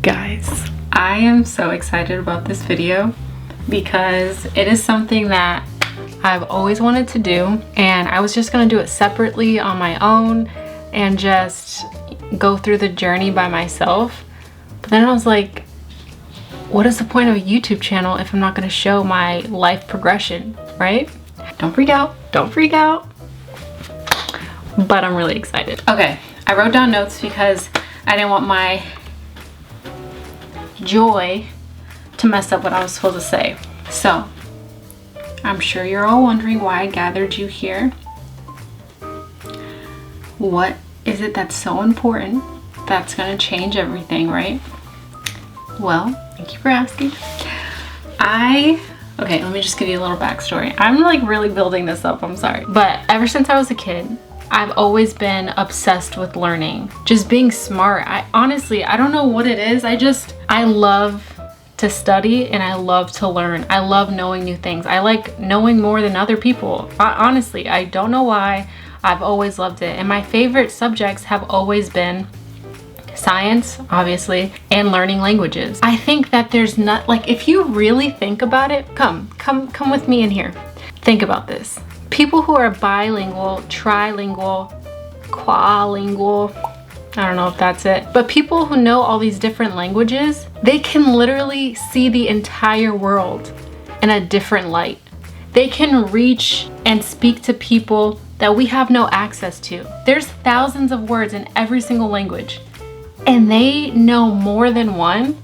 Guys, I am so excited about this video because it is something that I've always wanted to do, and I was just gonna do it separately on my own and just go through the journey by myself. But then I was like, what is the point of a YouTube channel if I'm not gonna show my life progression, right? Don't freak out, don't freak out. But I'm really excited. Okay, I wrote down notes because I didn't want my joy to mess up what I was supposed to say. So, I'm sure you're all wondering why I gathered you here. What is it that's so important that's gonna change everything, right? Well, thank you for asking. Okay, let me just give you a little backstory. I'm like really building this up, I'm sorry. But ever since I was a kid, I've always been obsessed with learning, just being smart. I don't know what it is. I love to study and I love to learn. I love knowing new things. I like knowing more than other people. Honestly, I don't know why. I've always loved it. And my favorite subjects have always been science, obviously, and learning languages. I think that there's not, like, if you really think about it, come with me in here. Think about this. People who are bilingual, trilingual, qualingual, I don't know if that's it, but people who know all these different languages, they can literally see the entire world in a different light. They can reach and speak to people that we have no access to. There's thousands of words in every single language, and they know more than one.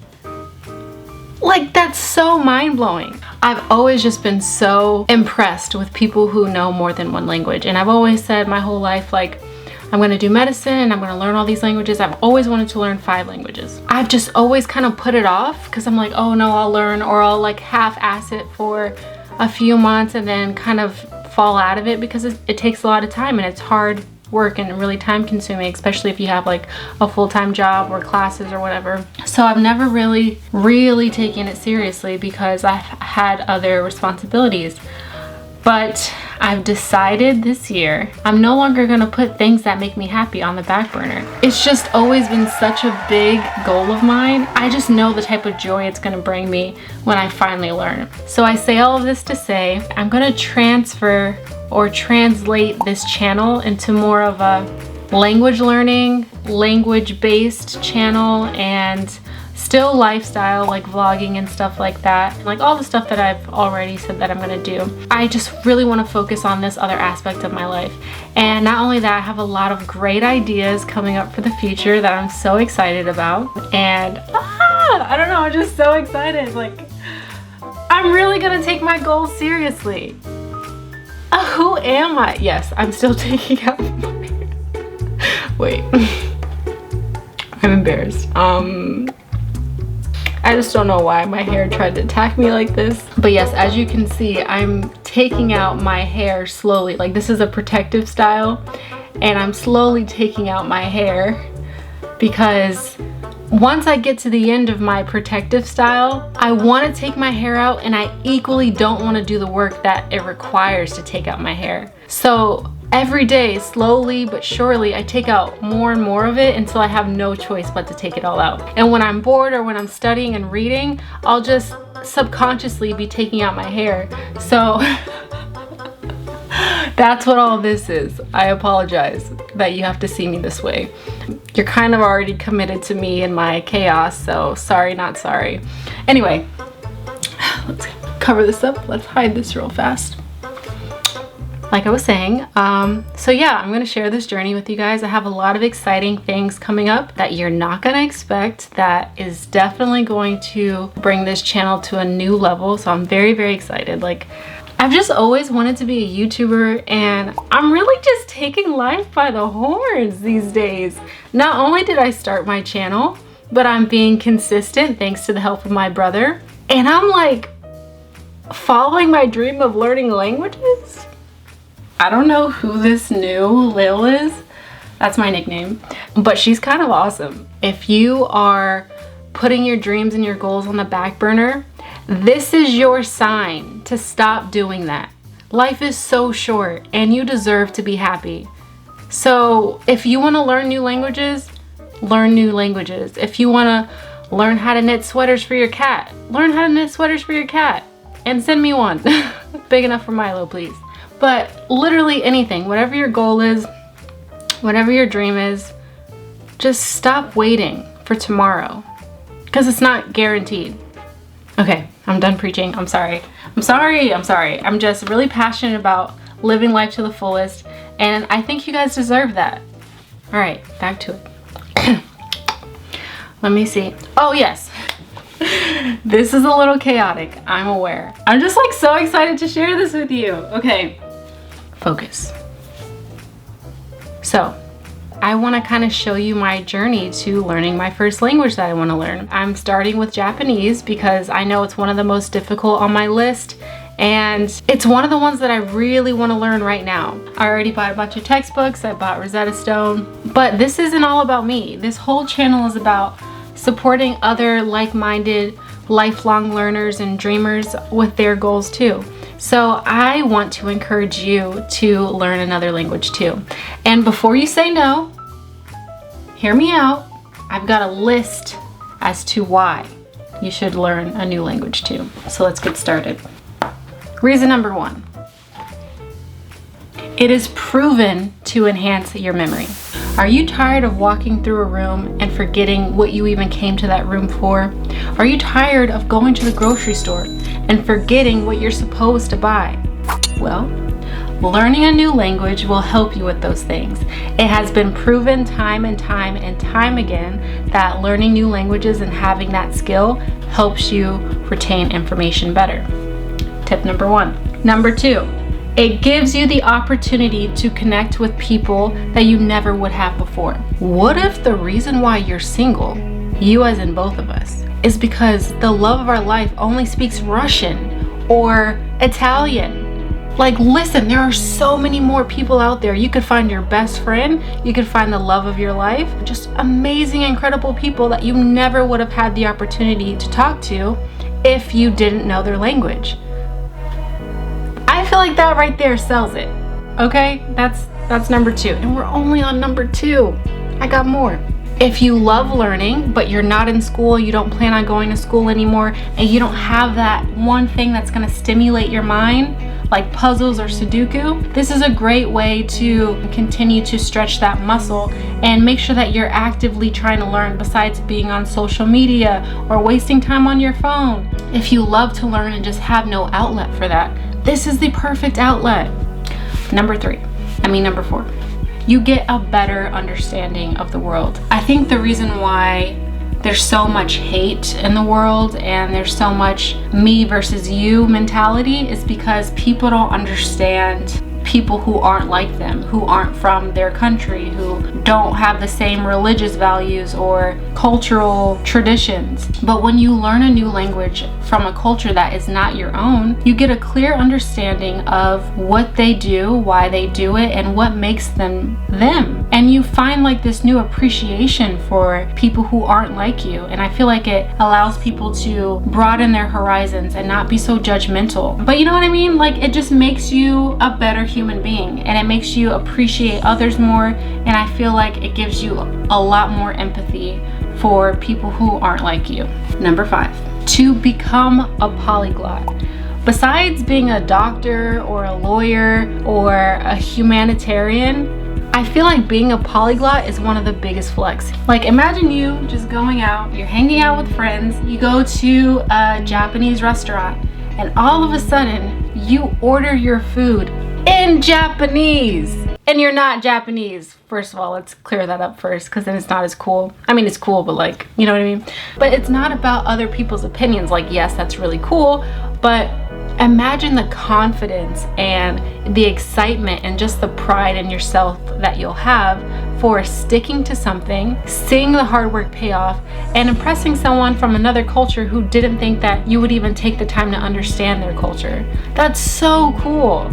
Like, that's so mind-blowing. I've always just been so impressed with people who know more than one language. And I've always said my whole life, like, I'm gonna do medicine, I'm gonna learn all these languages. I've always wanted to learn 5 languages. I've just always kind of put it off because I'm like, oh no, I'll learn, or I'll like half-ass it for a few months and then kind of fall out of it because it takes a lot of time and it's hard work and really time consuming, especially if you have like a full-time job or classes or whatever. So I've never really taken it seriously because I've had other responsibilities. But I've decided this year I'm no longer gonna put things that make me happy on the back burner. It's just always been such a big goal of mine. I just know the type of joy it's gonna bring me when I finally learn. So I say all of this to say I'm gonna transfer or translate this channel into more of a language learning, language-based channel, and still lifestyle, like vlogging and stuff like that. Like all the stuff that I've already said that I'm gonna do. I just really wanna focus on this other aspect of my life. And not only that, I have a lot of great ideas coming up for the future that I'm so excited about. And I don't know, I'm just so excited. Like, I'm really gonna take my goals seriously. Who am I? Yes, I'm still taking out my hair. Wait. I'm embarrassed. I just don't know why my hair tried to attack me like this. But yes, as you can see, I'm taking out my hair slowly. Like, this is a protective style, and I'm slowly taking out my hair because once I get to the end of my protective style, I want to take my hair out, and I equally don't want to do the work that it requires to take out my hair. So every day, slowly but surely, I take out more and more of it until I have no choice but to take it all out. And when I'm bored or when I'm studying and reading, I'll just subconsciously be taking out my hair. So that's what all this is. I apologize that you have to see me this way. You're kind of already committed to me and my chaos, so sorry, not sorry. Anyway, let's cover this up. Let's hide this real fast. Like I was saying, so yeah, I'm gonna share this journey with you guys. I have a lot of exciting things coming up that you're not gonna expect, that is definitely going to bring this channel to a new level. So I'm very excited. Like, I've just always wanted to be a YouTuber, and I'm really just taking life by the horns these days. Not only did I start my channel, but I'm being consistent thanks to the help of my brother. And I'm like following my dream of learning languages. I don't know who this new Lil is. That's my nickname, but she's kind of awesome. If you are putting your dreams and your goals on the back burner, this is your sign to stop doing that. Life is so short and you deserve to be happy. So if you want to learn new languages, learn new languages. If you want to Learn how to knit sweaters for your cat. Learn how to knit sweaters for your cat and send me one. Big enough for Milo, please. But literally anything, whatever your goal is, whatever your dream is, just stop waiting for tomorrow because it's not guaranteed. Okay, I'm done preaching. I'm sorry. I'm just really passionate about living life to the fullest, and I think you guys deserve that. All right, back to it. Let me see. Oh yes. This is a little chaotic, I'm aware. I'm just like so excited to share this with you. Okay, focus. So, I want to kind of show you my journey to learning my first language that I want to learn. I'm starting with Japanese because I know it's one of the most difficult on my list, and it's one of the ones that I really want to learn right now. I already bought a bunch of textbooks, I bought Rosetta Stone, but this isn't all about me. This whole channel is about supporting other like-minded, lifelong learners and dreamers with their goals too. So I want to encourage you to learn another language too. And before you say no, hear me out. I've got a list as to why you should learn a new language too. So let's get started. Reason number 1. It is proven to enhance your memory. Are you tired of walking through a room and forgetting what you even came to that room for? Are you tired of going to the grocery store and forgetting what you're supposed to buy? Well, learning a new language will help you with those things. It has been proven time and time again that learning new languages and having that skill helps you retain information better. Tip number 1. Number 2. It gives you the opportunity to connect with people that you never would have before. What if the reason why you're single, you as in both of us, is because the love of our life only speaks Russian or Italian? Like, listen, there are so many more people out there. You could find your best friend, you could find the love of your life, just amazing, incredible people that you never would have had the opportunity to talk to if you didn't know their language. I feel like that right there sells it. Okay, that's number 2, and we're only on number 2. I got more. If you love learning, but you're not in school, you don't plan on going to school anymore, and you don't have that one thing that's gonna stimulate your mind, like puzzles or Sudoku, this is a great way to continue to stretch that muscle and make sure that you're actively trying to learn besides being on social media or wasting time on your phone. If you love to learn and just have no outlet for that, this is the perfect outlet. Number 4. You get a better understanding of the world. I think the reason why there's so much hate in the world and there's so much me versus you mentality is because people don't understand people who aren't like them, who aren't from their country, who don't have the same religious values or cultural traditions. But when you learn a new language from a culture that is not your own, you get a clear understanding of what they do, why they do it, and what makes them them. And you find like this new appreciation for people who aren't like you. And I feel like it allows people to broaden their horizons and not be so judgmental. But you know what I mean? Like, it just makes you a better human being, and it makes you appreciate others more, and I feel like it gives you a lot more empathy for people who aren't like you. Number 5, to become a polyglot. Besides being a doctor or a lawyer or a humanitarian, I feel like being a polyglot is one of the biggest flex. Like, imagine you just going out, you're hanging out with friends, you go to a Japanese restaurant, and all of a sudden you order your food in Japanese and you're not Japanese. First of all, let's clear that up first, because then it's not as cool. I mean, it's cool, but like, you know what I mean? But it's not about other people's opinions. Like, yes, that's really cool, but imagine the confidence and the excitement and just the pride in yourself that you'll have for sticking to something, seeing the hard work pay off, and impressing someone from another culture who didn't think that you would even take the time to understand their culture. That's so cool,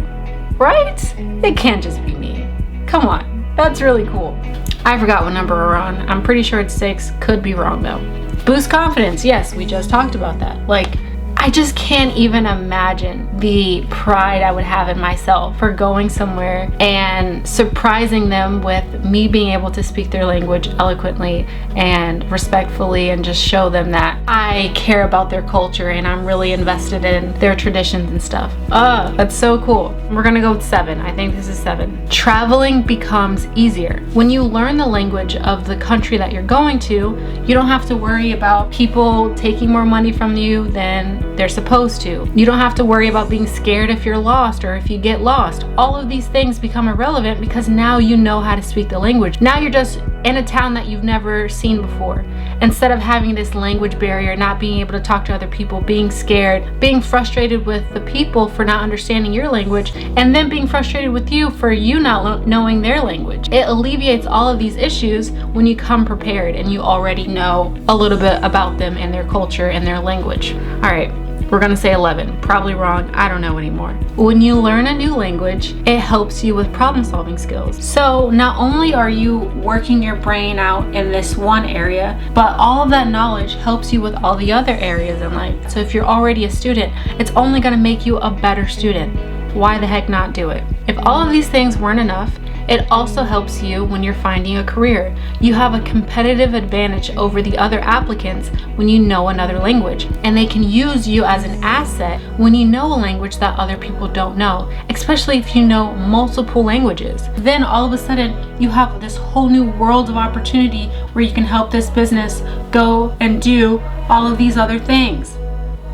right? It can't just be me. Come on, that's really cool. I forgot what number we're on. I'm pretty sure it's 6, could be wrong though. Boost confidence, yes, we just talked about that. Like, I just can't even imagine the pride I would have in myself for going somewhere and surprising them with me being able to speak their language eloquently and respectfully, and just show them that I care about their culture and I'm really invested in their traditions and stuff. That's so cool. We're gonna go with 7. I think this is 7. Traveling becomes easier. When you learn the language of the country that you're going to, you don't have to worry about people taking more money from you than they're supposed to. You don't have to worry about being scared if you're lost or if you get lost. All of these things become irrelevant because now you know how to speak the language. Now you're just in a town that you've never seen before. Instead of having this language barrier, not being able to talk to other people, being scared, being frustrated with the people for not understanding your language, and then being frustrated with you for you not knowing their language. It alleviates all of these issues when you come prepared and you already know a little bit about them and their culture and their language. All right. We're gonna say 11, probably wrong, I don't know anymore. When you learn a new language, it helps you with problem solving skills. So not only are you working your brain out in this one area, but all of that knowledge helps you with all the other areas in life. So if you're already a student, it's only gonna make you a better student. Why the heck not do it? If all of these things weren't enough, it also helps you when you're finding a career. You have a competitive advantage over the other applicants when you know another language, and they can use you as an asset when you know a language that other people don't know, especially if you know multiple languages. Then all of a sudden you have this whole new world of opportunity where you can help this business go and do all of these other things.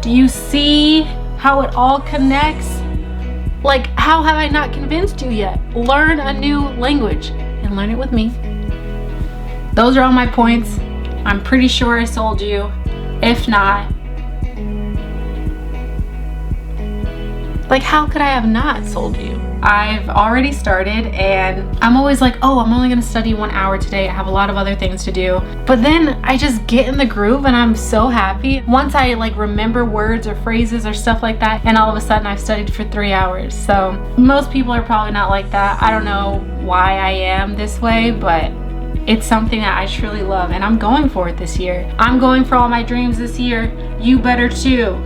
Do you see how it all connects? Like, how have I not convinced you yet? Learn a new language and learn it with me. Those are all my points. I'm pretty sure I sold you. If not, like, how could I have not sold you? I've already started and I'm always like, oh, I'm only gonna study 1 hour today. I have a lot of other things to do. But then I just get in the groove and I'm so happy. Once I like remember words or phrases or stuff like that, and all of a sudden I've studied for 3 hours. So most people are probably not like that. I don't know why I am this way, but it's something that I truly love and I'm going for it this year. I'm going for all my dreams this year. You better too.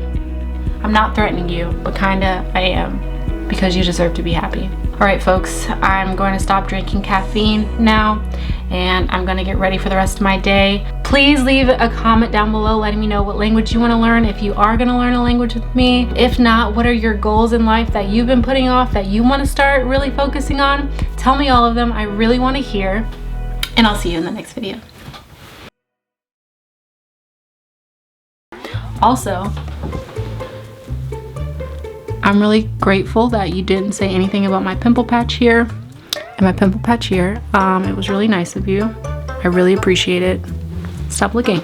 I'm not threatening you, but kinda I am, because you deserve to be happy. All right, folks, I'm going to stop drinking caffeine now, and I'm gonna get ready for the rest of my day. Please leave a comment down below letting me know what language you wanna learn, if you are gonna learn a language with me. If not, what are your goals in life that you've been putting off that you wanna start really focusing on? Tell me all of them, I really wanna hear, and I'll see you in the next video. Also, I'm really grateful that you didn't say anything about my pimple patch here and my pimple patch here. It was really nice of you. I really appreciate it. Stop looking.